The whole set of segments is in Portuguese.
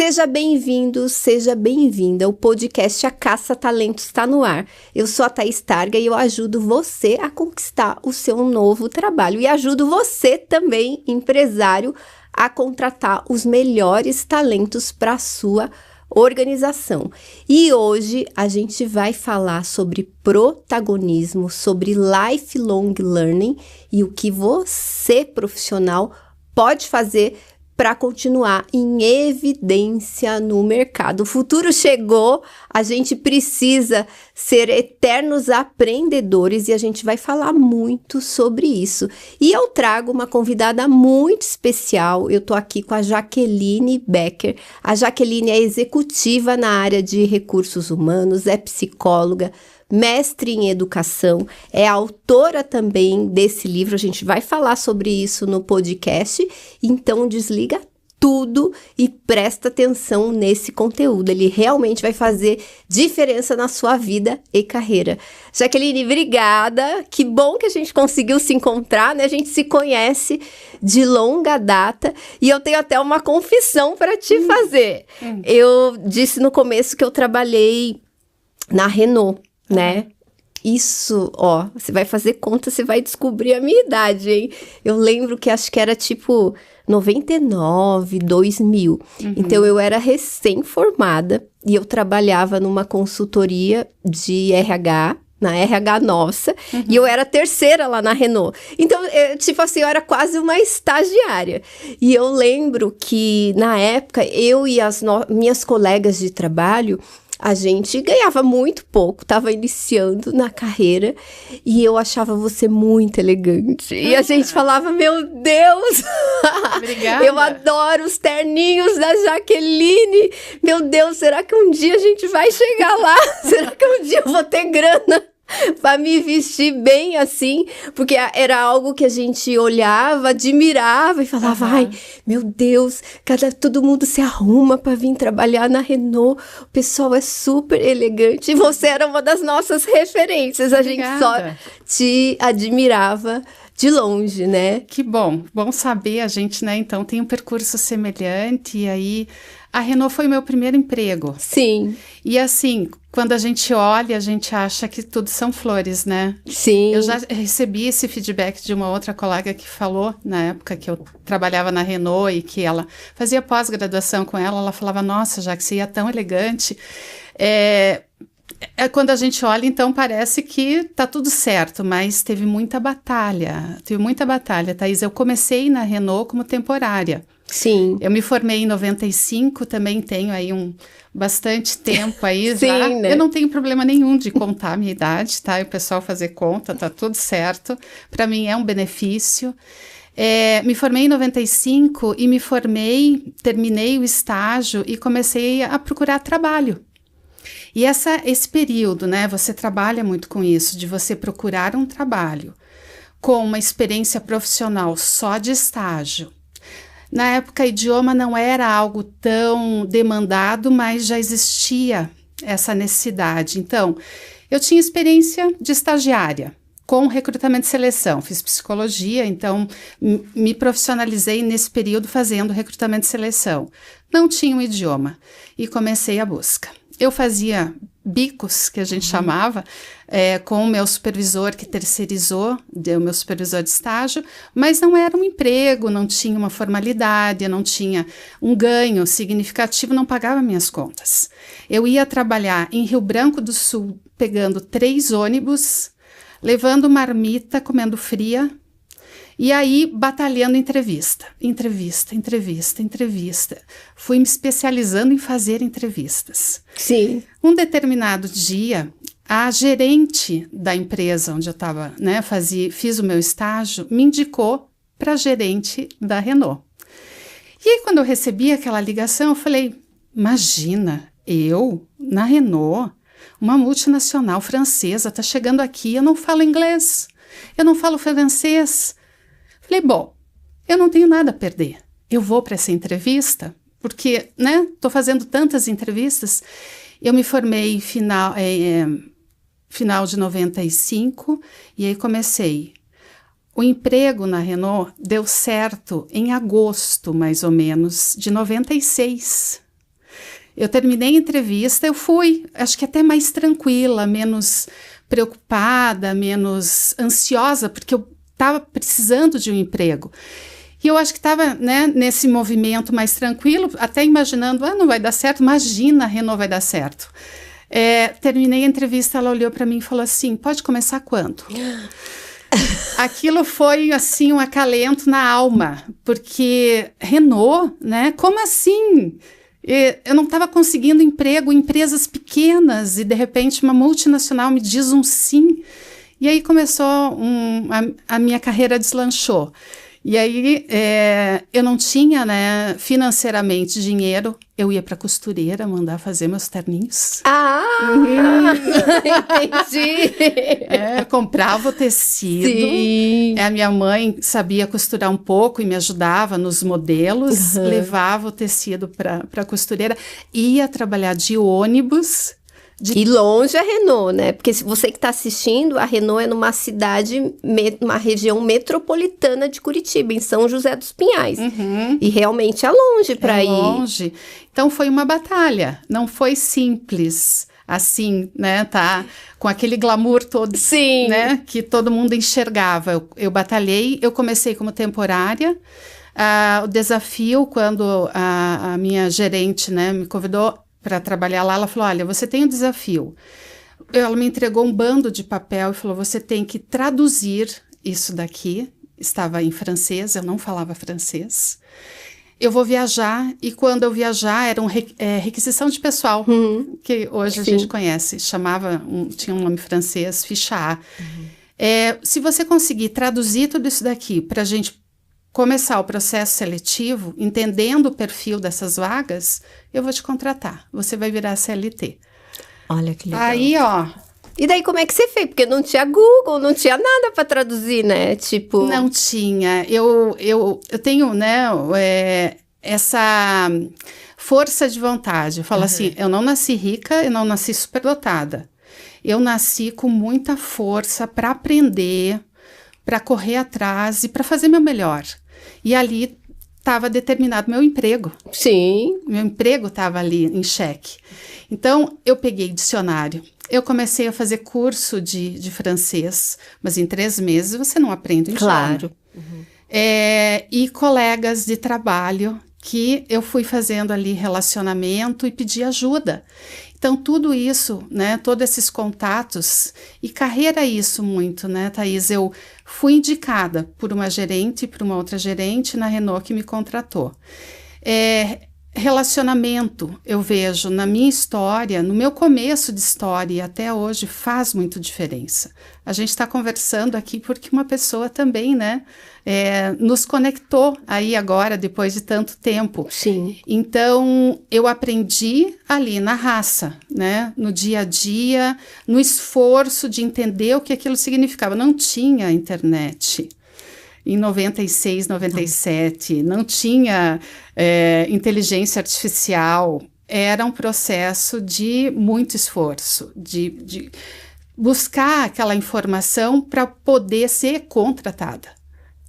Seja bem-vindo, seja bem-vinda. O podcast A Caça Talentos está no ar. Eu sou a Thaís Targa e eu ajudo você a conquistar o seu novo trabalho. E ajudo você também, empresário, a contratar os melhores talentos para a sua organização. E hoje a gente vai falar sobre protagonismo, sobre lifelong learning e o que você, profissional, pode fazer para continuar em evidência no mercado. O futuro chegou, a gente precisa ser eternos aprendedores e a gente vai falar muito sobre isso. E eu trago uma convidada muito especial, eu tô aqui com a Jaqueline Becker. A Jaqueline é executiva na área de recursos humanos, é psicóloga, mestre em educação, é autora também desse livro, a gente vai falar sobre isso no podcast, então desliga tudo e presta atenção nesse conteúdo, ele realmente vai fazer diferença na sua vida e carreira. Jaqueline, obrigada, que bom que a gente conseguiu se encontrar, né? A gente se conhece de longa data e eu tenho até uma confissão para te fazer. Eu disse no começo que eu trabalhei na Renault, né? Isso, ó, você vai fazer conta, você vai descobrir a minha idade, hein? Eu lembro que acho que era tipo 99, 2000. Então, eu era recém-formada e eu trabalhava numa consultoria de RH, na RH nossa, e eu era terceira lá na Renault. Então, tipo assim, eu era quase uma estagiária. E eu lembro que, na época, eu e as minhas colegas de trabalho, a gente ganhava muito pouco, estava iniciando na carreira e eu achava você muito elegante. E a gente falava, meu Deus, Obrigada. Eu adoro os terninhos da Jaqueline. Meu Deus, será que um dia a gente vai chegar lá? Será que um dia eu vou ter grana para me vestir bem assim? Porque era algo que a gente olhava, admirava e falava, ai, meu Deus, todo mundo se arruma para vir trabalhar na Renault, o pessoal é super elegante e você era uma das nossas referências, a gente só te admirava de longe, né? Que bom saber, a gente, né, então tem um percurso semelhante e aí a Renault foi meu primeiro emprego. Sim. E assim, quando a gente olha, a gente acha que tudo são flores, né? Sim. Eu já recebi esse feedback de uma outra colega que falou, na época que eu trabalhava na Renault e que ela fazia pós-graduação com ela falava, nossa, já que você ia tão elegante. Quando a gente olha, então, parece que tá tudo certo, mas teve muita batalha, Thaís. Eu comecei na Renault como temporária. Sim. Eu me formei em 95, também tenho aí bastante tempo aí já. Sim, né? Eu não tenho problema nenhum de contar a minha idade, tá? E o pessoal fazer conta, tá tudo certo. Para mim é um benefício. Me formei em 95 e terminei o estágio e comecei a procurar trabalho. E esse período, né, você trabalha muito com isso, de você procurar um trabalho com uma experiência profissional só de estágio. Na época, idioma não era algo tão demandado, mas já existia essa necessidade. Então, eu tinha experiência de estagiária com recrutamento e seleção. Fiz psicologia, então me profissionalizei nesse período fazendo recrutamento e seleção. Não tinha um idioma e comecei a busca. Eu fazia bicos, que a gente chamava, com o meu supervisor que terceirizou, o meu supervisor de estágio, mas não era um emprego, não tinha uma formalidade, não tinha um ganho significativo, não pagava minhas contas. Eu ia trabalhar em Rio Branco do Sul, pegando 3 ônibus, levando marmita, comendo fria, e aí batalhando entrevista. Fui me especializando em fazer entrevistas. Sim. Um determinado dia, a gerente da empresa onde eu estava, né, fiz o meu estágio, me indicou para a gerente da Renault. E aí, quando eu recebi aquela ligação, eu falei, imagina, eu, na Renault, uma multinacional francesa, está chegando aqui, eu não falo inglês, eu não falo francês. Falei, bom, eu não tenho nada a perder. Eu vou para essa entrevista, porque, né, estou fazendo tantas entrevistas. Eu me formei final de 95 e aí comecei. O emprego na Renault deu certo em agosto, mais ou menos, de 96. Eu terminei a entrevista, eu fui, acho que até mais tranquila, menos preocupada, menos ansiosa, porque eu estava precisando de um emprego. E eu acho que estava, né, nesse movimento mais tranquilo, até imaginando, não vai dar certo, imagina, a Renault vai dar certo. Terminei a entrevista, ela olhou para mim e falou assim, pode começar quando? Aquilo foi, assim, um acalento na alma, porque Renault, né, como assim? Eu não estava conseguindo emprego em empresas pequenas e, de repente, uma multinacional me diz um sim. E aí começou, a minha carreira deslanchou. E aí, eu não tinha, né, financeiramente dinheiro, eu ia para costureira mandar fazer meus terninhos. Entendi. Eu comprava o tecido. Sim. A minha mãe sabia costurar um pouco e me ajudava nos modelos, levava o tecido para a costureira, ia trabalhar de ônibus. E longe a Renault, né? Porque se você que está assistindo, a Renault é numa cidade, uma região metropolitana de Curitiba, em São José dos Pinhais. E realmente é longe para ir. Longe. Então foi uma batalha, não foi simples assim, né? Tá com aquele glamour todo, Sim, né? Que todo mundo enxergava. Eu batalhei, eu comecei como temporária. O desafio, quando a minha gerente, né, me convidou para trabalhar lá, ela falou, olha, você tem um desafio. Ela me entregou um bando de papel e falou, você tem que traduzir isso daqui. Estava em francês, eu não falava francês. Eu vou viajar, e quando eu viajar, era requisição de pessoal, que hoje a gente conhece, tinha um nome francês, ficha A. Se você conseguir traduzir tudo isso daqui para a gente começar o processo seletivo, entendendo o perfil dessas vagas, eu vou te contratar. Você vai virar CLT. Olha que legal. Aí, ó. E daí como é que você fez? Porque não tinha Google, não tinha nada para traduzir, né? Tipo... Não tinha. Eu tenho, né, essa força de vontade. Eu falo assim, eu não nasci rica, eu não nasci superdotada. Eu nasci com muita força para aprender, para correr atrás e para fazer meu melhor. E ali estava determinado meu emprego. Sim. Meu emprego estava ali em xeque. Então, eu peguei dicionário. Eu comecei a fazer curso de francês, mas em 3 meses você não aprende o idioma. Claro. E colegas de trabalho que eu fui fazendo ali relacionamento e pedi ajuda. Então, tudo isso, né, todos esses contatos, e carreira é isso muito, né, Thaís? Eu fui indicada por uma gerente e por uma outra gerente na Renault que me contratou. Relacionamento, eu vejo na minha história, no meu começo de história e até hoje, faz muito diferença. A gente está conversando aqui porque uma pessoa também, né, nos conectou aí agora, depois de tanto tempo. Sim. Então, eu aprendi ali na raça, né, no dia a dia, no esforço de entender o que aquilo significava. Não tinha internet. Em 96, 97, não tinha inteligência artificial, era um processo de muito esforço, de buscar aquela informação para poder ser contratada.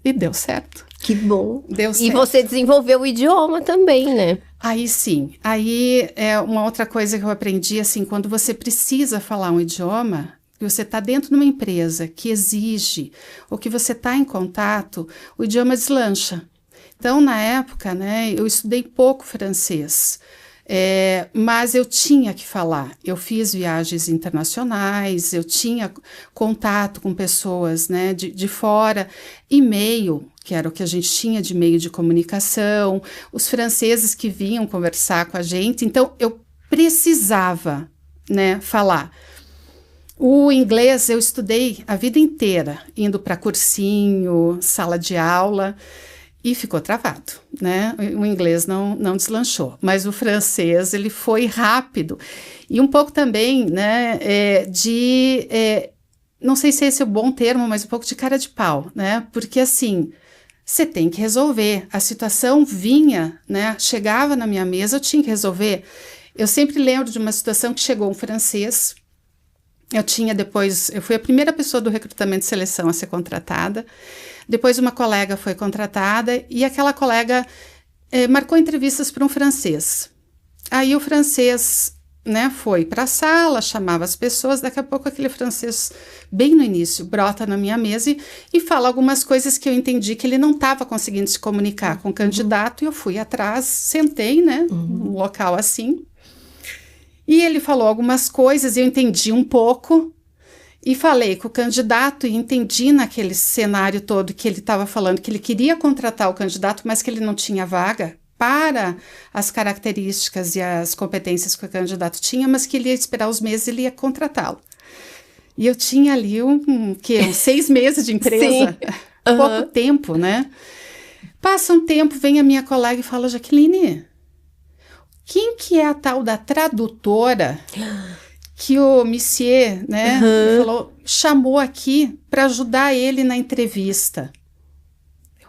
E deu certo. Que bom. Deu certo. E você desenvolveu o idioma também, né? Aí sim, aí é uma outra coisa que eu aprendi, assim, quando você precisa falar um idioma, que você está dentro de uma empresa que exige, ou que você está em contato, o idioma deslancha. Então, na época, né, eu estudei pouco francês, mas eu tinha que falar. Eu fiz viagens internacionais, eu tinha contato com pessoas, né, de fora, e-mail, que era o que a gente tinha de meio de comunicação, os franceses que vinham conversar com a gente. Então, eu precisava, né, falar. O inglês eu estudei a vida inteira, indo para cursinho, sala de aula, e ficou travado, né? O inglês não deslanchou, mas o francês ele foi rápido. E um pouco também, né, não sei se esse é o bom termo, mas um pouco de cara de pau, né? Porque assim, você tem que resolver. A situação vinha, né? Chegava na minha mesa, eu tinha que resolver. Eu sempre lembro de uma situação que chegou um francês. Eu fui a primeira pessoa do recrutamento e seleção a ser contratada, depois uma colega foi contratada e aquela colega marcou entrevistas para um francês. Aí o francês, né, foi para a sala, chamava as pessoas, daqui a pouco aquele francês, bem no início, brota na minha mesa e fala algumas coisas que eu entendi que ele não estava conseguindo se comunicar com o candidato, e eu fui atrás, sentei, né, num local assim, e ele falou algumas coisas, eu entendi um pouco, e falei com o candidato e entendi naquele cenário todo que ele estava falando que ele queria contratar o candidato, mas que ele não tinha vaga para as características e as competências que o candidato tinha, mas que ele ia esperar os meses e ele ia contratá-lo. E eu tinha ali uns 6 meses de empresa, pouco tempo, né? Passa um tempo, vem a minha colega e fala, Jaqueline, quem que é a tal da tradutora que o Monsieur, né, chamou aqui para ajudar ele na entrevista?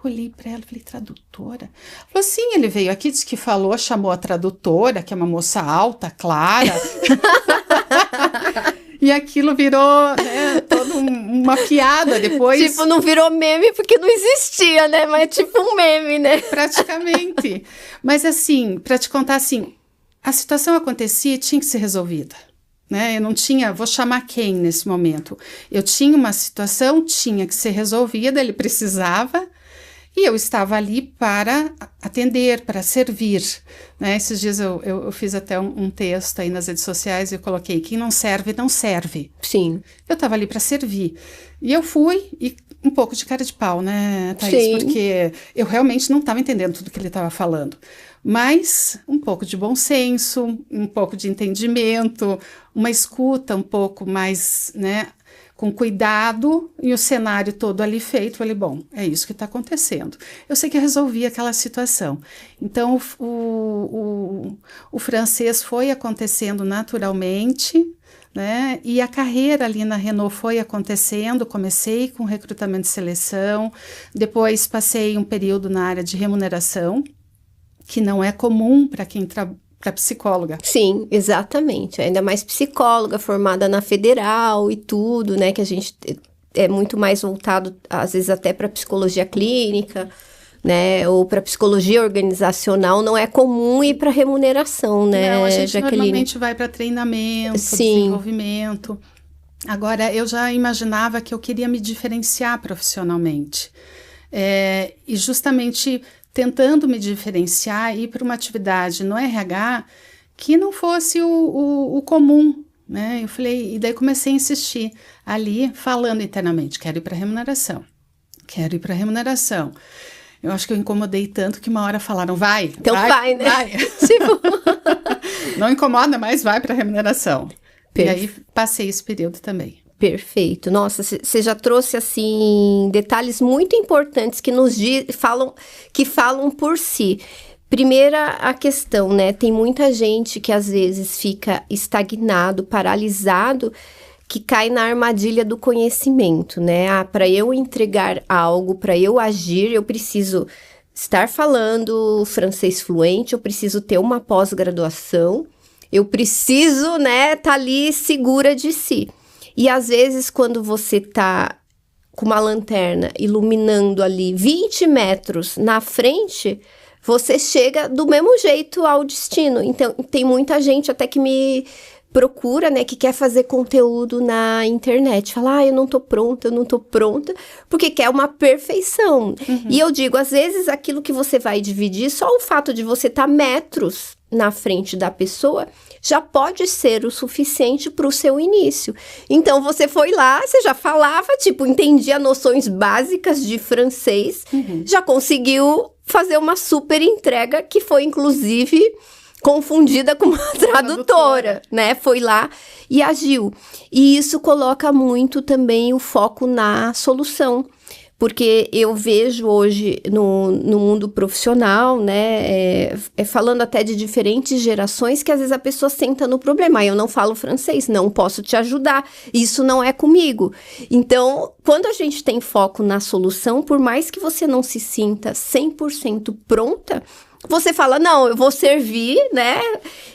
Olhei para ela e falei, tradutora? Falou, sim, ele veio aqui, disse que falou, chamou a tradutora, que é uma moça alta, clara. E aquilo virou, né, toda uma piada depois. Tipo, não virou meme porque não existia, né? Mas é tipo um meme, né? Praticamente. Mas assim, para te contar assim, a situação acontecia e tinha que ser resolvida. Né? Eu não tinha, vou chamar quem nesse momento? Eu tinha uma situação, tinha que ser resolvida, ele precisava... E eu estava ali para atender, para servir, né? Esses dias eu fiz até um texto aí nas redes sociais e eu coloquei, quem não serve, não serve. Sim. Eu estava ali para servir. E eu fui, e um pouco de cara de pau, né, Thaís? Sim. Porque eu realmente não estava entendendo tudo que ele estava falando. Mas um pouco de bom senso, um pouco de entendimento, uma escuta um pouco mais, né, com cuidado, e o cenário todo ali feito, falei, bom, é isso que está acontecendo. Eu sei que eu resolvi aquela situação. Então, o francês foi acontecendo naturalmente, né? E a carreira ali na Renault foi acontecendo, comecei com recrutamento e seleção, depois passei um período na área de remuneração, que não é comum para quem trabalha, para psicóloga. Sim, exatamente. Ainda mais psicóloga, formada na federal e tudo, né? Que a gente é muito mais voltado, às vezes, até para psicologia clínica, né? Ou para psicologia organizacional. Não é comum ir para remuneração, né, Não, a gente Jaqueline? Normalmente vai para treinamento, desenvolvimento. Agora, eu já imaginava que eu queria me diferenciar profissionalmente. E justamente... tentando me diferenciar e ir para uma atividade no RH que não fosse o comum, né? Eu falei, e daí comecei a insistir ali, falando internamente, quero ir para remuneração. Eu acho que eu incomodei tanto que uma hora falaram, vai, então vai, né? Vai. Tipo... Não incomoda, mas vai para remuneração. E aí passei esse período também. Perfeito. Nossa, você já trouxe, assim, detalhes muito importantes que falam por si. Primeira, a questão, né? Tem muita gente que, às vezes, fica estagnado, paralisado, que cai na armadilha do conhecimento, né? Para eu entregar algo, para eu agir, eu preciso estar falando francês fluente, eu preciso ter uma pós-graduação, eu preciso, né, tá ali segura de si. E às vezes, quando você tá com uma lanterna iluminando ali 20 metros na frente, você chega do mesmo jeito ao destino. Então, tem muita gente até que me procura, né, que quer fazer conteúdo na internet. Fala, eu não tô pronta, porque quer uma perfeição. Uhum. E eu digo, às vezes, aquilo que você vai dividir, só o fato de você estar metros na frente da pessoa, já pode ser o suficiente para o seu início. Então, você foi lá, você já falava, entendia noções básicas de francês, já conseguiu fazer uma super entrega, que foi, inclusive, confundida com uma tradutora, né? Foi lá e agiu. E isso coloca muito também o foco na solução. Porque eu vejo hoje no mundo profissional, né, falando até de diferentes gerações, que às vezes a pessoa senta no problema. Eu não falo francês, não posso te ajudar, isso não é comigo. Então, quando a gente tem foco na solução, por mais que você não se sinta 100% pronta, você fala, não, eu vou servir, né,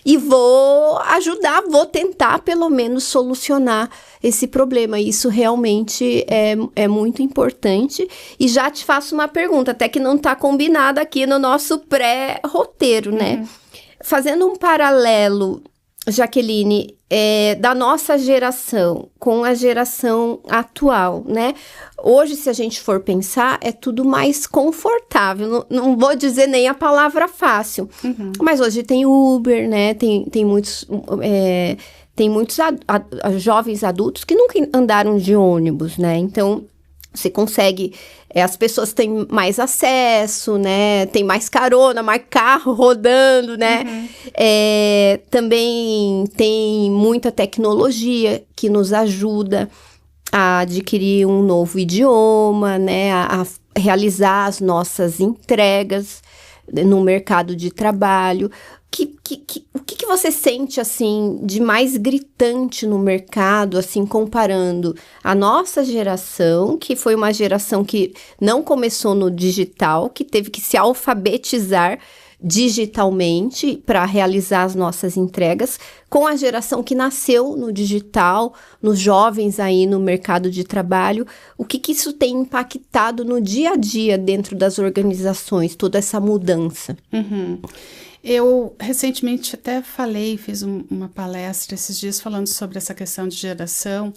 e vou ajudar, vou tentar pelo menos solucionar esse problema. Isso realmente é muito importante. E já te faço uma pergunta, até que não está combinada aqui no nosso pré-roteiro, né? fazendo um paralelo, Jaqueline, da nossa geração com a geração atual, né? Hoje, se a gente for pensar, é tudo mais confortável. Não vou dizer nem a palavra fácil, mas hoje tem Uber, né? Tem muitos jovens adultos que nunca andaram de ônibus, né? Então, você consegue... as pessoas têm mais acesso, né? Tem mais carona, mais carro rodando, né? Também tem muita tecnologia que nos ajuda a adquirir um novo idioma, né? A realizar as nossas entregas no mercado de trabalho. O que você sente, assim, de mais gritante no mercado, assim, comparando a nossa geração, que foi uma geração que não começou no digital, que teve que se alfabetizar digitalmente para realizar as nossas entregas, com a geração que nasceu no digital, nos jovens aí no mercado de trabalho? O que isso tem impactado no dia a dia dentro das organizações, toda essa mudança? Eu recentemente até fiz uma palestra esses dias falando sobre essa questão de geração.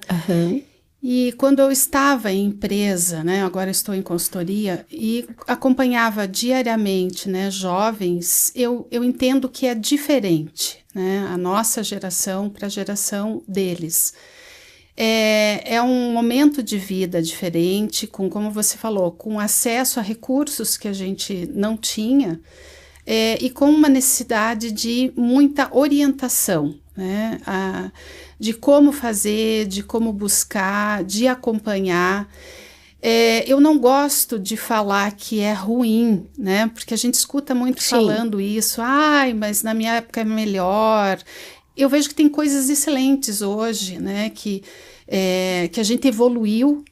E quando eu estava em empresa, né, agora estou em consultoria, e acompanhava diariamente, né, jovens, eu entendo que é diferente, né, a nossa geração para a geração deles. É um momento de vida diferente, como você falou, com acesso a recursos que a gente não tinha, e com uma necessidade de muita orientação, né? De como fazer, de como buscar, de acompanhar. Eu não gosto de falar que é ruim, né? Porque a gente escuta muito falando isso. Mas na minha época é melhor. Eu vejo que tem coisas excelentes hoje, né? Que a gente evoluiu.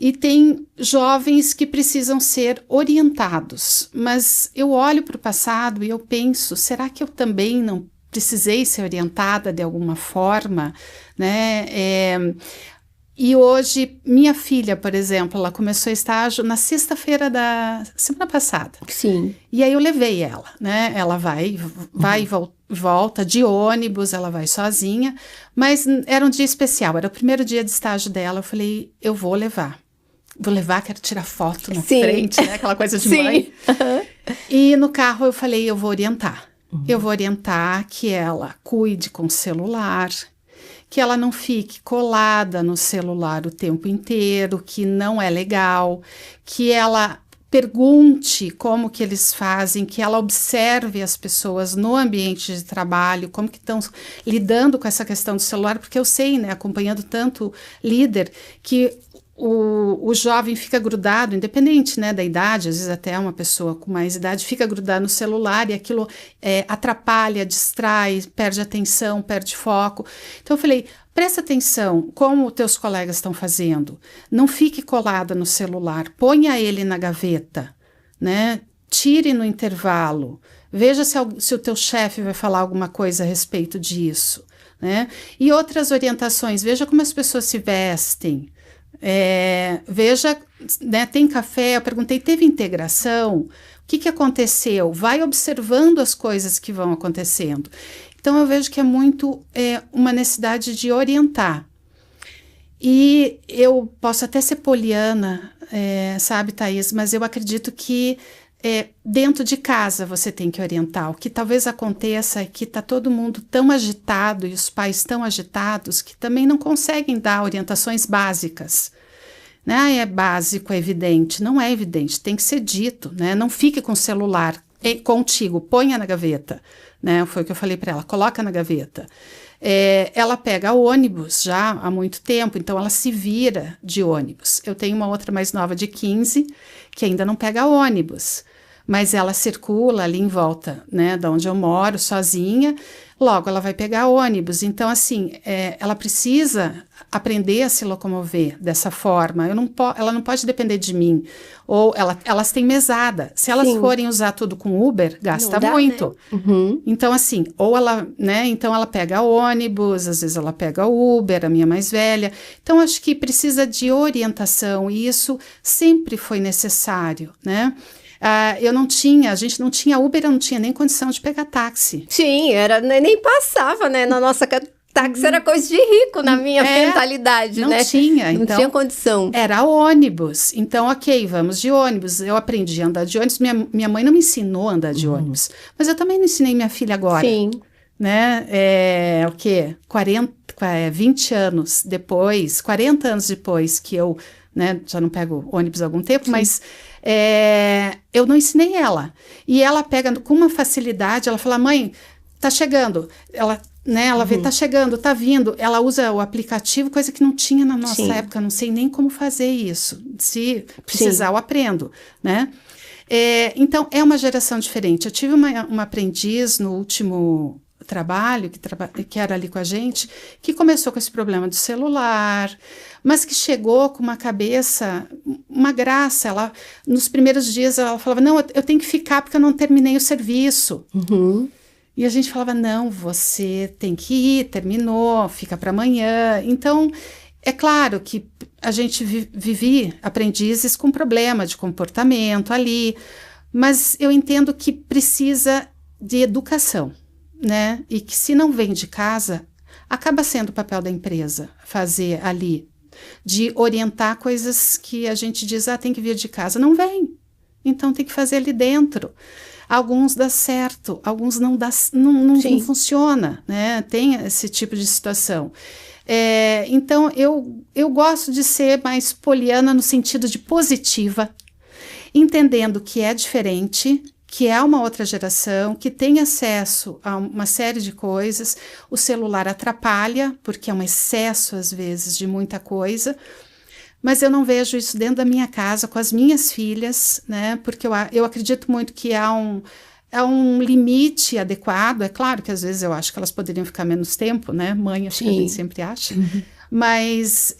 E tem jovens que precisam ser orientados, mas eu olho para o passado e eu penso, será que eu também não precisei ser orientada de alguma forma, né? E hoje, minha filha, por exemplo, ela começou estágio na sexta-feira da semana passada. Sim. E aí eu levei ela, né? Ela vai e volta de ônibus, ela vai sozinha, mas era um dia especial, era o primeiro dia de estágio dela. Eu falei, eu vou levar, quero tirar foto na frente, né? Aquela coisa de mãe. E no carro eu falei, eu vou orientar. Eu vou orientar que ela cuide com o celular, que ela não fique colada no celular o tempo inteiro, que não é legal, que ela pergunte como que eles fazem, que ela observe as pessoas no ambiente de trabalho, como que estão lidando com essa questão do celular, porque eu sei, né, acompanhando tanto líder, que o jovem fica grudado, independente, né, da idade, às vezes até uma pessoa com mais idade fica grudado no celular e aquilo atrapalha, distrai, perde atenção, perde foco. Então eu falei, presta atenção como os teus colegas estão fazendo, não fique colada no celular, ponha ele na gaveta, né, tire no intervalo, veja se o teu chefe vai falar alguma coisa a respeito disso, né, e outras orientações, veja como as pessoas se vestem, veja, né, tem café, eu perguntei, teve integração? O que aconteceu? Vai observando as coisas que vão acontecendo. Então eu vejo que é muito uma necessidade de orientar. E eu posso até ser poliana, sabe, Thaís, mas eu acredito que dentro de casa você tem que orientar. O que talvez aconteça é que está todo mundo tão agitado e os pais tão agitados que também não conseguem dar orientações básicas. Né? É básico, é evidente. Não é evidente, tem que ser dito. Né? Não fique com o celular contigo, ponha na gaveta. Né? Foi o que eu falei para ela, coloca na gaveta. Ela pega ônibus já há muito tempo, então ela se vira de ônibus. Eu tenho uma outra mais nova de 15 que ainda não pega ônibus, mas ela circula ali em volta, né, da onde eu moro, sozinha, logo ela vai pegar ônibus. Então, assim, ela precisa aprender a se locomover dessa forma. Ela não pode depender de mim. Ou elas têm mesada. Se elas forem usar tudo com Uber, gasta muito. Né? Então, assim, ou ela, né, então ela pega ônibus, às vezes ela pega Uber, a minha mais velha. Então, acho que precisa de orientação, e isso sempre foi necessário, né? A gente não tinha Uber, eu não tinha nem condição de pegar táxi. Sim, nem passava, né? Na nossa táxi era coisa de rico na minha mentalidade, não né? Tinha, não tinha condição. Era ônibus. Então, ok, vamos de ônibus. Eu aprendi a andar de ônibus. Minha mãe não me ensinou a andar de ônibus. Mas eu também não ensinei minha filha agora. Sim. Né? O quê? 20 anos depois, 40 anos depois que eu, né, já não pego ônibus há algum tempo, sim, mas eu não ensinei ela. E ela pega com uma facilidade, ela fala, mãe, tá chegando. Ela vê, tá chegando, tá vindo. Ela usa o aplicativo, coisa que não tinha na nossa sim, época. Não sei nem como fazer isso. Se precisar, sim, eu aprendo, né? Então, é uma geração diferente. Eu tive uma aprendiz no último trabalho, que era ali com a gente, que começou com esse problema do celular, mas que chegou com uma cabeça, uma graça. Ela, nos primeiros dias, ela falava, não, eu tenho que ficar porque eu não terminei o serviço. Uhum. E a gente falava, não, você tem que ir, terminou, fica para amanhã. Então, é claro que a gente vivia aprendizes com problema de comportamento ali, mas eu entendo que precisa de educação, né? E que se não vem de casa, acaba sendo o papel da empresa fazer ali, de orientar coisas que a gente diz, tem que vir de casa. Não vem, então tem que fazer ali dentro. Alguns dá certo, alguns não dá, não funciona, né? Tem esse tipo de situação. Então, eu gosto de ser mais poliana no sentido de positiva, entendendo que é diferente, que é uma outra geração, que tem acesso a uma série de coisas. O celular atrapalha, porque é um excesso, às vezes, de muita coisa. Mas eu não vejo isso dentro da minha casa, com as minhas filhas, né? Porque eu acredito muito que há um limite adequado. É claro que às vezes eu acho que elas poderiam ficar menos tempo, né? Mãe, acho que a gente sempre acha. Uhum. Mas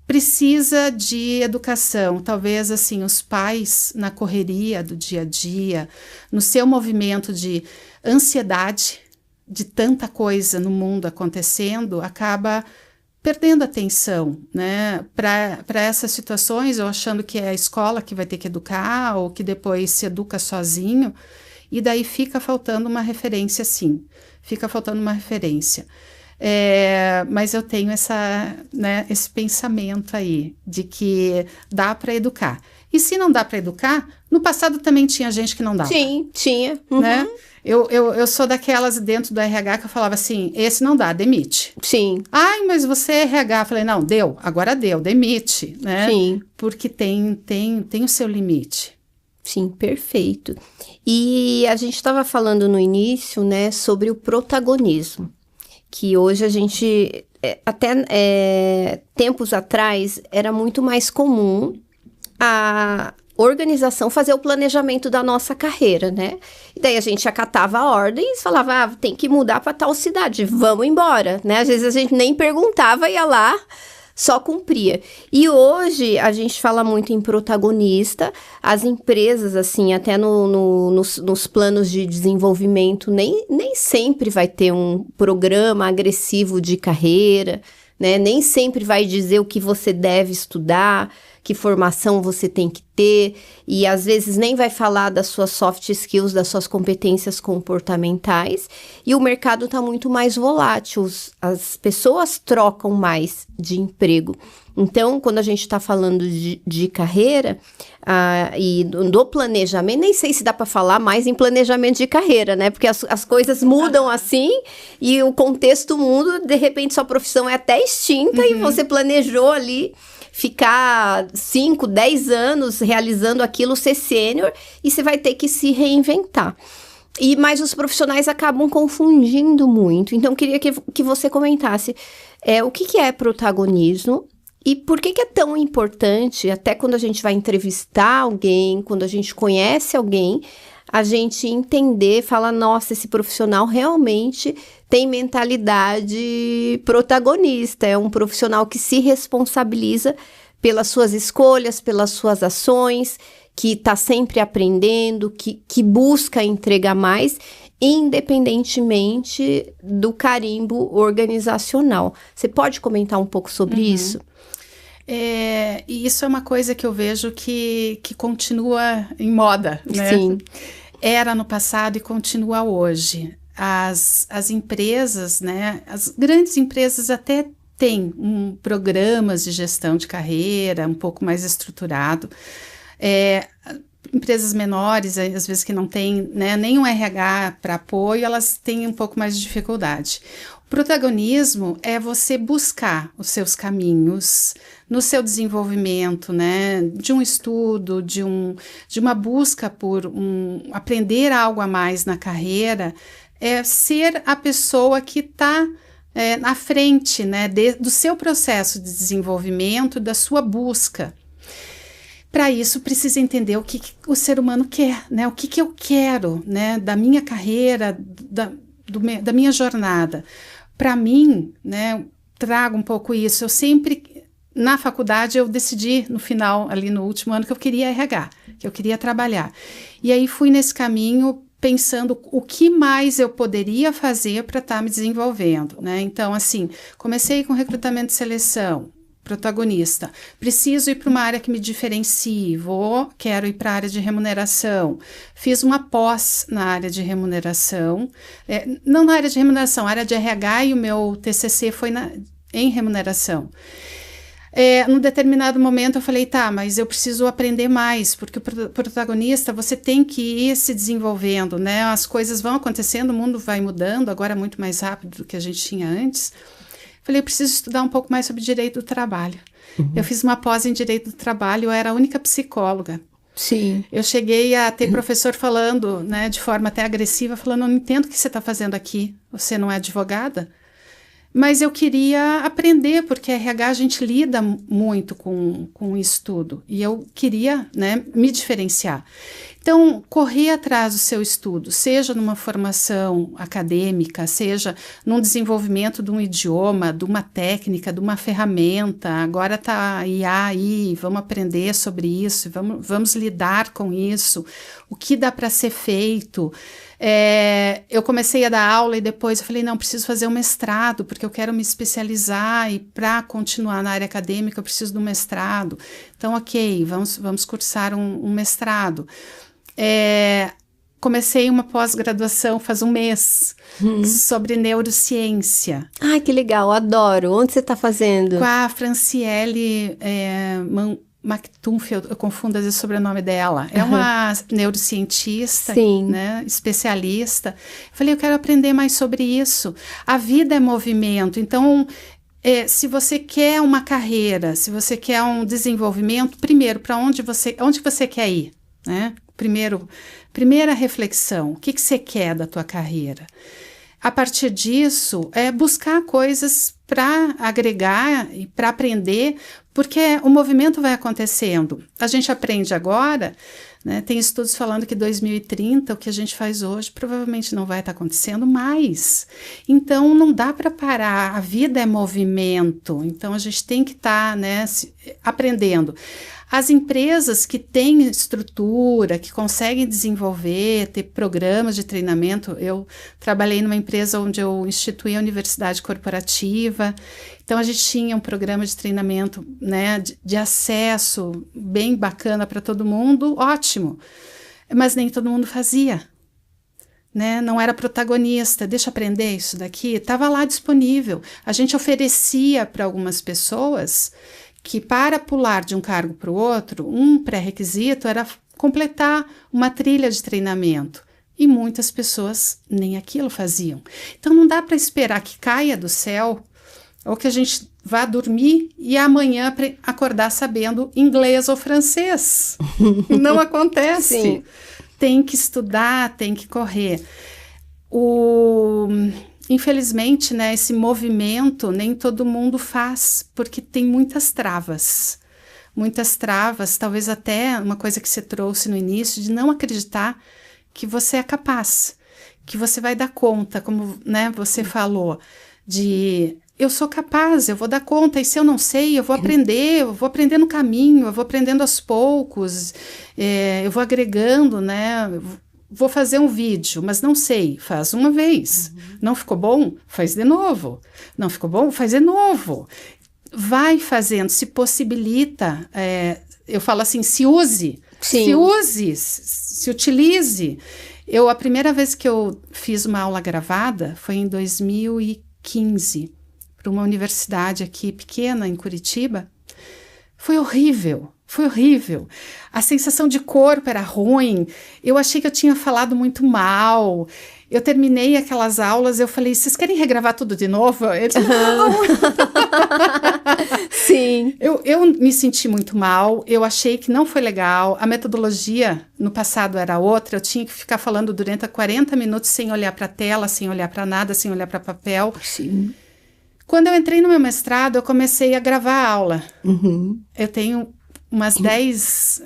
precisa de educação. Talvez, assim, os pais, na correria do dia a dia, no seu movimento de ansiedade, de tanta coisa no mundo acontecendo, acaba perdendo atenção, né, para essas situações, ou achando que é a escola que vai ter que educar, ou que depois se educa sozinho, e daí fica faltando uma referência, sim, fica faltando uma referência. Mas eu tenho esse pensamento aí, de que dá para educar. E se não dá para educar, no passado também tinha gente que não dava. Sim, tinha. Uhum. Né? Eu sou daquelas dentro do RH que eu falava assim, esse não dá, demite. Sim. Ai, mas você é RH. Eu falei, não, agora deu, demite, né? Sim. Porque tem o seu limite. Sim, perfeito. E a gente estava falando no início, né, sobre o protagonismo, que hoje a gente, até tempos atrás, era muito mais comum a organização fazer o planejamento da nossa carreira, né? E daí a gente acatava ordens, falava, tem que mudar para tal cidade, vamos embora, né? Às vezes a gente nem perguntava, ia lá, só cumpria. E hoje a gente fala muito em protagonista, as empresas, assim, até nos planos de desenvolvimento, nem sempre vai ter um programa agressivo de carreira, né? Nem sempre vai dizer o que você deve estudar, que formação você tem que ter, e às vezes nem vai falar das suas soft skills, das suas competências comportamentais, e o mercado está muito mais volátil, as pessoas trocam mais de emprego. Então, quando a gente está falando de carreira e do planejamento, nem sei se dá para falar mais em planejamento de carreira, né? Porque as coisas mudam assim e o contexto muda, de repente sua profissão é até extinta e você planejou ali ficar 5, 10 anos realizando aquilo, ser sênior, e você vai ter que se reinventar. Mas os profissionais acabam confundindo muito. Então, eu queria que você comentasse o que é protagonismo e por que é tão importante, até quando a gente vai entrevistar alguém, quando a gente conhece alguém, a gente entender, falar, nossa, esse profissional realmente tem mentalidade protagonista, é um profissional que se responsabiliza pelas suas escolhas, pelas suas ações, que está sempre aprendendo, que busca entregar mais, independentemente do carimbo organizacional. Você pode comentar um pouco sobre isso? E isso é uma coisa que eu vejo que continua em moda, né? Sim. Era no passado e continua hoje. As empresas, né? As grandes empresas até têm programas de gestão de carreira um pouco mais estruturado. Empresas menores, às vezes que não têm, né, nem um RH para apoio, elas têm um pouco mais de dificuldade. O protagonismo é você buscar os seus caminhos no seu desenvolvimento, né, de um estudo, de uma busca por aprender algo a mais na carreira, ser a pessoa que está na frente, né, do seu processo de desenvolvimento, da sua busca. Para isso, precisa entender o que o ser humano quer, né? O que eu quero, né? Da minha carreira, da minha jornada. Para mim, né? Trago um pouco isso. Eu sempre, na faculdade, eu decidi, no final, ali no último ano, que eu queria RH, que eu queria trabalhar. E aí fui nesse caminho pensando o que mais eu poderia fazer para estar me desenvolvendo, né? Então, assim, comecei com recrutamento e seleção, protagonista. Preciso ir para uma área que me diferencie, quero ir para a área de remuneração. Fiz uma pós na área de remuneração, não na área de remuneração, área de RH, e o meu TCC foi em remuneração. Num determinado momento eu falei, tá, mas eu preciso aprender mais, porque o protagonista, você tem que ir se desenvolvendo, né? As coisas vão acontecendo, o mundo vai mudando, agora é muito mais rápido do que a gente tinha antes. Falei, eu preciso estudar um pouco mais sobre direito do trabalho. Uhum. Eu fiz uma pós em direito do trabalho, eu era a única psicóloga. Sim. Eu cheguei a ter professor falando, né, de forma até agressiva, falando, eu não entendo o que você está fazendo aqui, você não é advogada? Mas eu queria aprender, porque a RH a gente lida muito com isso tudo, e eu queria, né, me diferenciar. Então, correr atrás do seu estudo, seja numa formação acadêmica, seja num desenvolvimento de um idioma, de uma técnica, de uma ferramenta, agora está a IA aí, vamos aprender sobre isso, vamos lidar com isso, o que dá para ser feito. Eu comecei a dar aula e depois eu falei, não, preciso fazer um mestrado, porque eu quero me especializar e para continuar na área acadêmica eu preciso de um mestrado. Então, ok, vamos cursar um mestrado. Comecei uma pós-graduação faz um mês sobre neurociência. Ai, que legal, adoro. Onde você está fazendo? Com a Franciele McTunfield, eu confundo às vezes o sobrenome dela. É uma neurocientista, né, especialista. Falei, eu quero aprender mais sobre isso. A vida é movimento, então... se você quer uma carreira, se você quer um desenvolvimento, primeiro, para onde você quer ir, né? Primeira reflexão, o que você quer da tua carreira? A partir disso, buscar coisas para agregar e para aprender, porque o movimento vai acontecendo. A gente aprende agora, né, tem estudos falando que 2030, o que a gente faz hoje, provavelmente não vai estar acontecendo mais. Então, não dá para parar, a vida é movimento, então a gente tem que estar, né, aprendendo. As empresas que têm estrutura, que conseguem desenvolver, ter programas de treinamento, eu trabalhei numa empresa onde eu instituí a universidade corporativa, então a gente tinha um programa de treinamento, né, de acesso bem bacana para todo mundo, ótimo, mas nem todo mundo fazia, né? Não era protagonista, deixa eu aprender isso daqui, estava lá disponível, a gente oferecia para algumas pessoas que para pular de um cargo para o outro, um pré-requisito era completar uma trilha de treinamento. E muitas pessoas nem aquilo faziam. Então não dá para esperar que caia do céu ou que a gente vá dormir e amanhã acordar sabendo inglês ou francês. Não acontece. Sim. Tem que estudar, tem que correr. Infelizmente, né, esse movimento nem todo mundo faz, porque tem muitas travas, talvez até uma coisa que você trouxe no início, de não acreditar que você é capaz, que você vai dar conta, como, né, você falou, de eu sou capaz, eu vou dar conta, e se eu não sei, eu vou aprender no caminho, eu vou aprendendo aos poucos, eu vou agregando, né, vou fazer um vídeo, mas não sei, faz uma vez. Não ficou bom? Faz de novo. Não ficou bom? Faz de novo. vai fazendo, se possibilita, eu falo assim, se use, se utilize. A primeira vez que eu fiz uma aula gravada foi em 2015, para uma universidade aqui pequena, em Curitiba. Foi horrível. A sensação de corpo era ruim. Eu achei que eu tinha falado muito mal. Eu terminei aquelas aulas, eu falei, vocês querem regravar tudo de novo? Eles, não. Sim. Eu me senti muito mal, eu achei que não foi legal. A metodologia no passado era outra, eu tinha que ficar falando durante 40 minutos sem olhar para a tela, sem olhar para nada, sem olhar para papel. Sim. Quando eu entrei no meu mestrado, eu comecei a gravar a aula. Eu tenho umas 10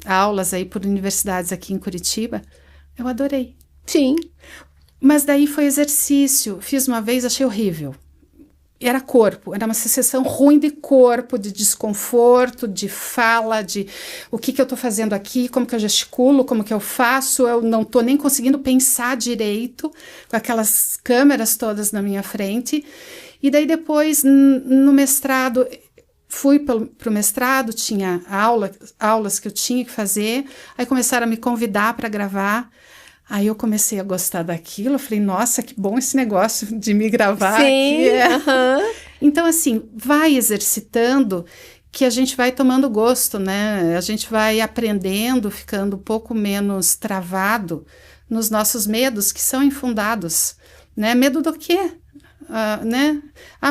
aulas aí por universidades aqui em Curitiba. Eu adorei. Sim. Mas daí foi exercício. Fiz uma vez, achei horrível. Era corpo, era uma sensação ruim de corpo, de desconforto, de fala, de o que eu estou fazendo aqui, como que eu gesticulo, como que eu faço, eu não estou nem conseguindo pensar direito, com aquelas câmeras todas na minha frente. E daí depois, no mestrado, fui para o mestrado, tinha aulas que eu tinha que fazer, aí começaram a me convidar para gravar. Aí eu comecei a gostar daquilo, eu falei, nossa, que bom esse negócio de me gravar aqui. Então, assim, vai exercitando que a gente vai tomando gosto, né? A gente vai aprendendo, ficando um pouco menos travado nos nossos medos, que são infundados, né? Medo do quê?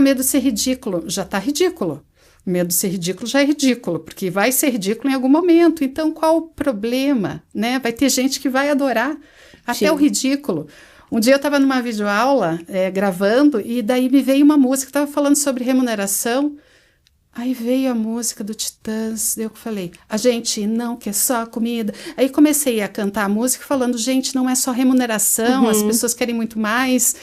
Medo de ser ridículo. Já está ridículo. Medo de ser ridículo já é ridículo, porque vai ser ridículo em algum momento. Então, qual o problema, né? Vai ter gente que vai adorar até o ridículo. Um dia eu estava numa videoaula gravando e daí me veio uma música, estava falando sobre remuneração. Aí veio a música do Titãs, eu falei, a gente não quer só comida. Aí comecei a cantar a música falando, gente, não é só remuneração, as pessoas querem muito mais.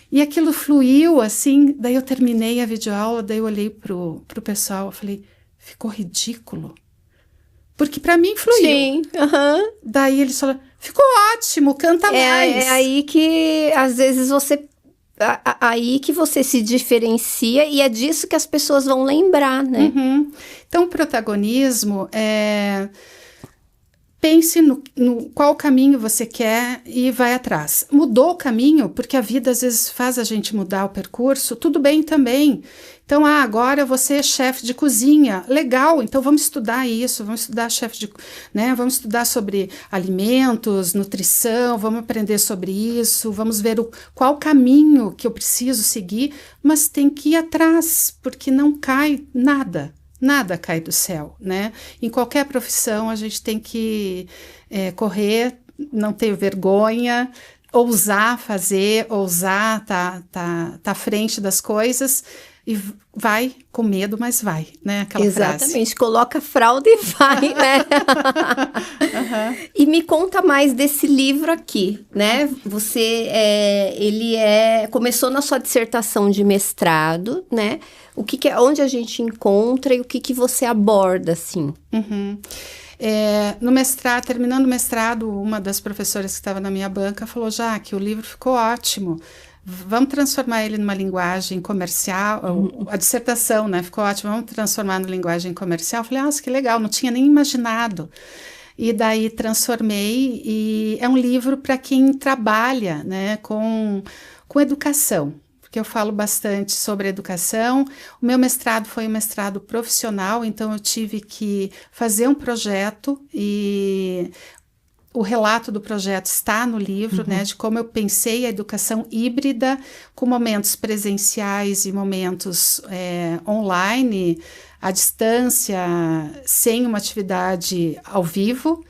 E aquilo fluiu, assim, daí eu terminei a videoaula, daí eu olhei pro pessoal, eu falei, ficou ridículo? Porque para mim fluiu. Sim, Daí eles falaram, ficou ótimo, canta mais. É aí que, às vezes, aí que você se diferencia e é disso que as pessoas vão lembrar, né? Então, o protagonismo pense no qual caminho você quer e vai atrás. Mudou o caminho, porque a vida às vezes faz a gente mudar o percurso, tudo bem também. Então, agora eu vou ser chefe de cozinha. Legal, então vamos estudar isso, vamos estudar vamos estudar sobre alimentos, nutrição, vamos aprender sobre isso, vamos ver qual caminho que eu preciso seguir, mas tem que ir atrás, porque não cai nada. Nada cai do céu, né? Em qualquer profissão a gente tem que correr, não ter vergonha, ousar fazer, ousar tá à frente das coisas e vai com medo, mas vai, né? Aquela Exatamente, frase. Coloca a fralda e vai, né? E me conta mais desse livro aqui, né? Você, começou na sua dissertação de mestrado, né? Onde a gente encontra e o que você aborda, assim? No mestrado, terminando o mestrado, uma das professoras que estava na minha banca falou, que o livro ficou ótimo, vamos transformar ele numa linguagem comercial, a dissertação, né, ficou ótimo, vamos transformar numa linguagem comercial. Eu falei, nossa, que legal, não tinha nem imaginado. E daí transformei, e é um livro para quem trabalha, né, com educação, porque eu falo bastante sobre educação. O meu mestrado foi um mestrado profissional, então eu tive que fazer um projeto e o relato do projeto está no livro, né, de como eu pensei a educação híbrida, com momentos presenciais e momentos online, à distância, sem uma atividade ao vivo.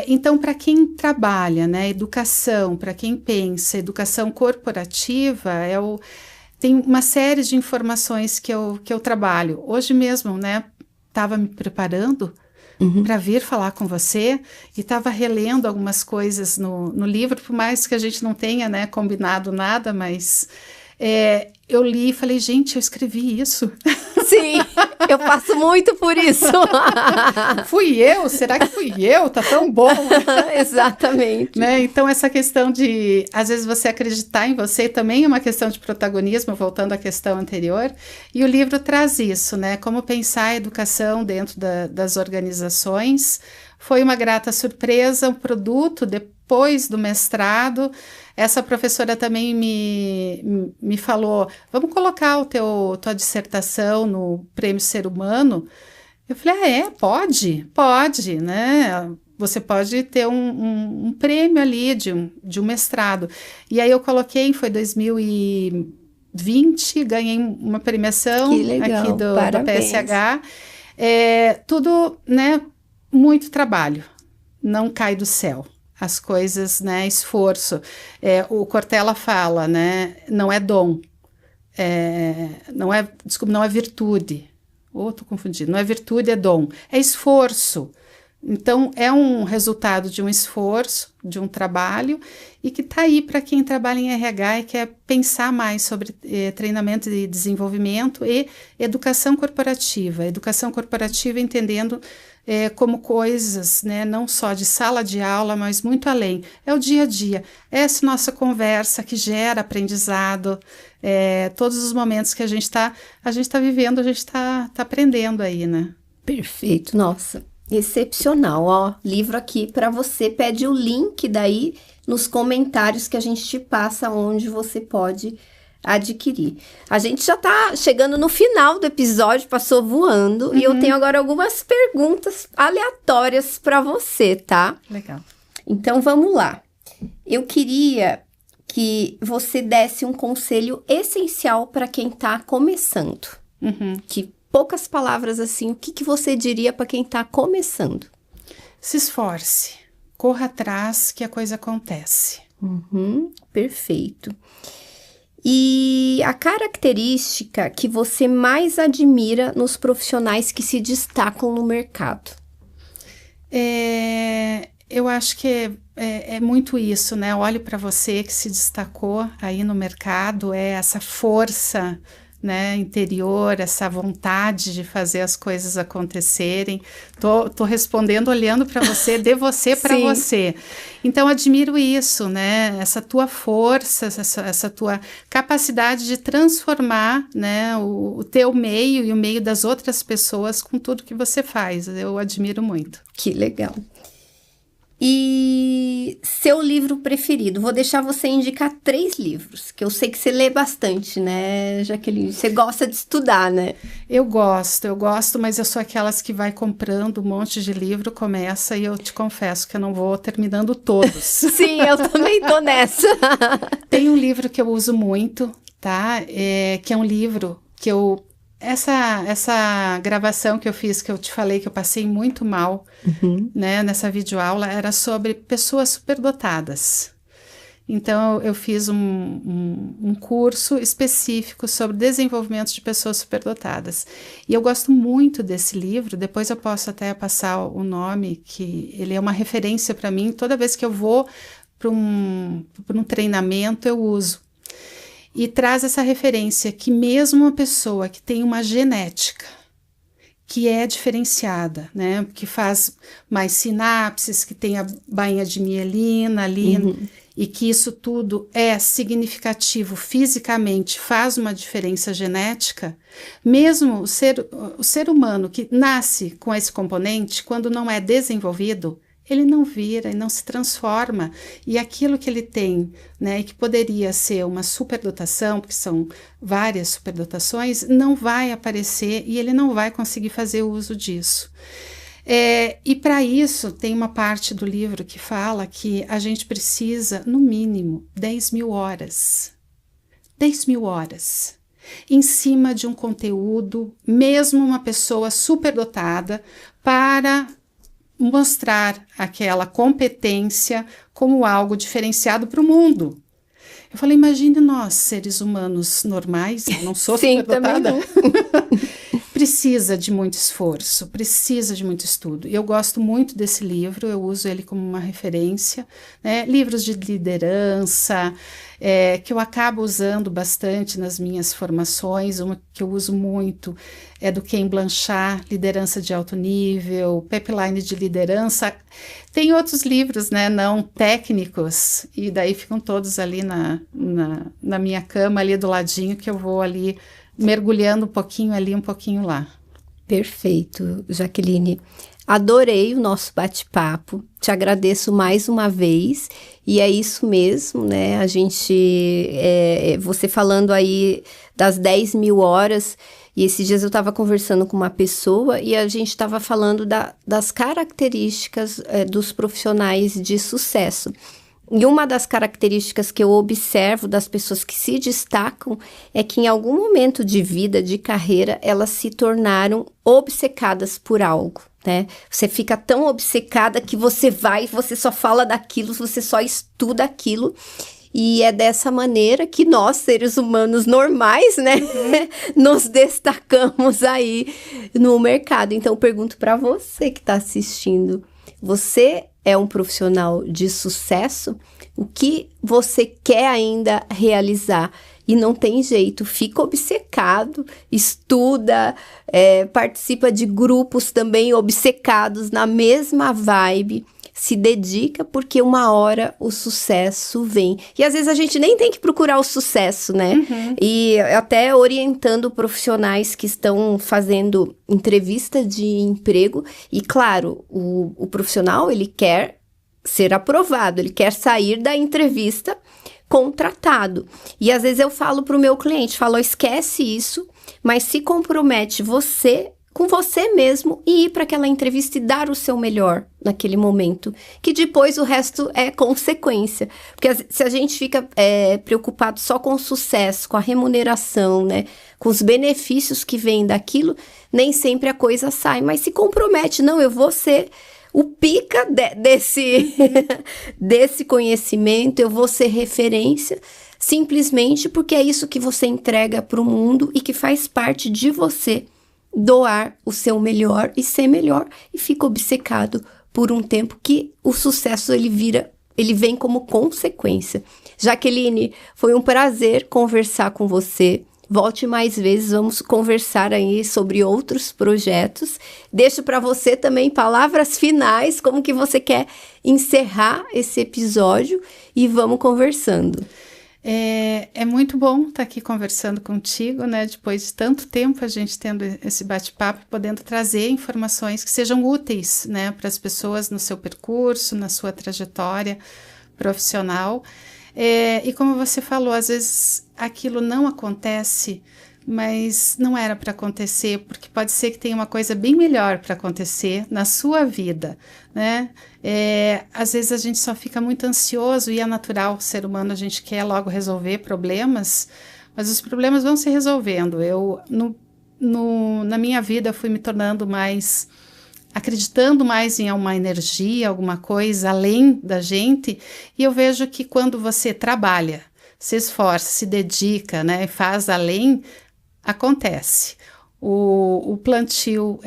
Então, para quem trabalha, né, educação, para quem pensa, educação corporativa, tem uma série de informações que eu trabalho. Hoje mesmo, né, estava me preparando para vir falar com você e estava relendo algumas coisas no livro, por mais que a gente não tenha, né, combinado nada, mas eu li e falei, gente, eu escrevi isso. Sim. Eu passo muito por isso. Fui eu? Será que fui eu? Tá tão bom. Exatamente. Né? Então, essa questão de, às vezes, você acreditar em você também é uma questão de protagonismo, voltando à questão anterior. E o livro traz isso, né? Como pensar a educação dentro das organizações. Foi uma grata surpresa, um produto depois do mestrado. Essa professora também me falou, vamos colocar tua dissertação no Prêmio Ser Humano? Eu falei, pode, né? Você pode ter um prêmio ali de um mestrado. E aí eu coloquei, foi 2020, ganhei uma premiação aqui da PSH. Tudo, né? Muito trabalho, não cai do céu. As coisas, né, esforço. O Cortella fala, né, não é dom, não é virtude. Tô confundindo, não é virtude, é dom, é esforço. Então, é um resultado de um esforço, de um trabalho, e que está aí para quem trabalha em RH e quer pensar mais sobre treinamento e desenvolvimento e educação corporativa. Educação corporativa entendendo como coisas, né, não só de sala de aula, mas muito além. É o dia a dia, essa nossa conversa que gera aprendizado, todos os momentos que a gente tá vivendo, a gente tá aprendendo aí, né? Perfeito, nossa, excepcional, ó, livro aqui para você, pede o link daí nos comentários que a gente te passa onde você pode adquirir. A gente já tá chegando no final do episódio, passou voando, e eu tenho agora algumas perguntas aleatórias para você, tá? Legal. Então, vamos lá. Eu queria que você desse um conselho essencial para quem tá começando. Que poucas palavras assim, o que você diria para quem tá começando? Se esforce, corra atrás que a coisa acontece. Perfeito. E a característica que você mais admira nos profissionais que se destacam no mercado? Eu acho que é muito isso, né? Olhe para você que se destacou aí no mercado, essa força, né, interior, essa vontade de fazer as coisas acontecerem. Tô respondendo olhando para você, de você para você. Então, admiro isso, né, essa tua força, essa tua capacidade de transformar, né, o teu meio e o meio das outras pessoas com tudo que você faz. Eu admiro muito. Que legal. E seu livro preferido? Vou deixar você indicar 3 livros, que eu sei que você lê bastante, né, Jaqueline? Você gosta de estudar, né? Eu gosto, mas eu sou aquelas que vai comprando um monte de livro, começa e eu te confesso que eu não vou terminando todos. Sim, eu também tô nessa. Tem um livro que eu uso muito, tá? Que é um livro que eu... Essa gravação que eu fiz, que eu te falei que eu passei muito mal, né, nessa videoaula, era sobre pessoas superdotadas. Então, eu fiz um curso específico sobre desenvolvimento de pessoas superdotadas. E eu gosto muito desse livro, depois eu posso até passar o nome, que ele é uma referência para mim. Toda vez que eu vou para um treinamento, eu uso. E traz essa referência que mesmo uma pessoa que tem uma genética que é diferenciada, né, que faz mais sinapses, que tem a bainha de mielina ali, e que isso tudo é significativo fisicamente, faz uma diferença genética, mesmo o ser humano que nasce com esse componente, quando não é desenvolvido, ele não vira e não se transforma, e aquilo que ele tem, né, e que poderia ser uma superdotação, porque são várias superdotações, não vai aparecer e ele não vai conseguir fazer uso disso. E para isso tem uma parte do livro que fala que a gente precisa, no mínimo, 10.000 horas. 10.000 horas. Em cima de um conteúdo, mesmo uma pessoa superdotada, para mostrar aquela competência como algo diferenciado para o mundo. Eu falei, imagine nós, seres humanos normais, eu não sou superdotada. precisa de muito esforço, precisa de muito estudo. Eu gosto muito desse livro, eu uso ele como uma referência, né? Livros de liderança, que eu acabo usando bastante nas minhas formações. Uma que eu uso muito é do Ken Blanchard, Liderança de Alto Nível, Pipeline de Liderança. Tem outros livros, né, não técnicos, e daí ficam todos ali na minha cama, ali do ladinho, que eu vou ali mergulhando um pouquinho ali, um pouquinho lá. Perfeito, Jaqueline. Adorei o nosso bate-papo, te agradeço mais uma vez, e é isso mesmo, né, a gente, você falando aí das 10.000 horas, e esses dias eu estava conversando com uma pessoa e a gente estava falando das características dos profissionais de sucesso. E uma das características que eu observo das pessoas que se destacam é que em algum momento de vida, de carreira, elas se tornaram obcecadas por algo, né? Você fica tão obcecada que você só fala daquilo, você só estuda aquilo. E é dessa maneira que nós, seres humanos normais, né, nos destacamos aí no mercado. Então, eu pergunto para você que está assistindo, você é um profissional de sucesso? O que você quer ainda realizar? E não tem jeito, fica obcecado, estuda, participa de grupos também obcecados na mesma vibe, se dedica, porque uma hora o sucesso vem. E às vezes a gente nem tem que procurar o sucesso, né? Uhum. E até orientando profissionais que estão fazendo entrevista de emprego. E claro, o profissional, ele quer ser aprovado, ele quer sair da entrevista contratado. E às vezes eu falo para o meu cliente, esquece isso, mas se compromete com você mesmo e ir para aquela entrevista e dar o seu melhor naquele momento, que depois o resto é consequência. Porque se a gente fica preocupado só com o sucesso, com a remuneração, né, com os benefícios que vêm daquilo, nem sempre a coisa sai, mas se compromete, não, eu vou ser o pica desse conhecimento, eu vou ser referência, simplesmente porque é isso que você entrega para o mundo e que faz parte de você, doar o seu melhor e ser melhor, e fica obcecado por um tempo que o sucesso ele vem como consequência. Jaqueline, foi um prazer conversar com você. Volte mais vezes, vamos conversar aí sobre outros projetos. Deixo para você também palavras finais, como que você quer encerrar esse episódio, e vamos conversando. É muito bom estar aqui conversando contigo, né? Depois de tanto tempo a gente tendo esse bate-papo, podendo trazer informações que sejam úteis, né, para as pessoas no seu percurso, na sua trajetória profissional. E como você falou, às vezes aquilo não acontece, mas não era para acontecer, porque pode ser que tenha uma coisa bem melhor para acontecer na sua vida, né? Às vezes a gente só fica muito ansioso, e é natural, ser humano, a gente quer logo resolver problemas, mas os problemas vão se resolvendo. Eu, na minha vida, fui me tornando mais, acreditando mais em uma energia, alguma coisa além da gente, e eu vejo que quando você trabalha, se esforça, se dedica, né, faz além, acontece. O plantio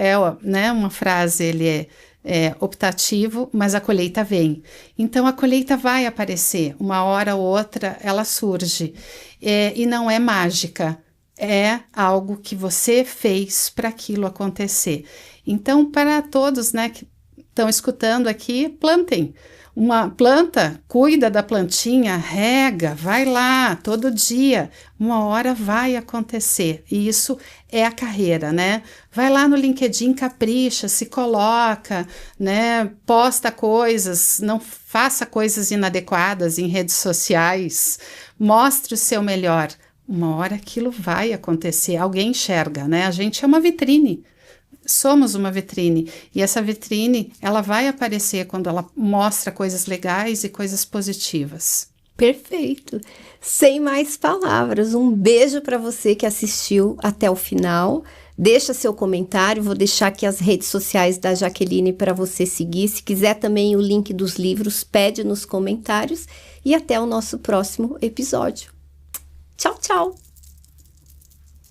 né, uma frase, ele é optativo, mas a colheita vem. Então, a colheita vai aparecer, uma hora ou outra ela surge, e não é mágica, é algo que você fez para aquilo acontecer. Então, para todos, né, que estão escutando aqui, plantem. Uma planta, cuida da plantinha, rega, vai lá todo dia, uma hora vai acontecer. E isso é a carreira, né? Vai lá no LinkedIn, capricha, se coloca, né? Posta coisas, não faça coisas inadequadas em redes sociais, mostre o seu melhor. Uma hora aquilo vai acontecer, alguém enxerga, né? A gente é uma vitrine. Somos uma vitrine, e essa vitrine, ela vai aparecer quando ela mostra coisas legais e coisas positivas. Perfeito. Sem mais palavras, um beijo para você que assistiu até o final. Deixa seu comentário, vou deixar aqui as redes sociais da Jaqueline para você seguir. Se quiser também o link dos livros, pede nos comentários, e até o nosso próximo episódio. Tchau, tchau!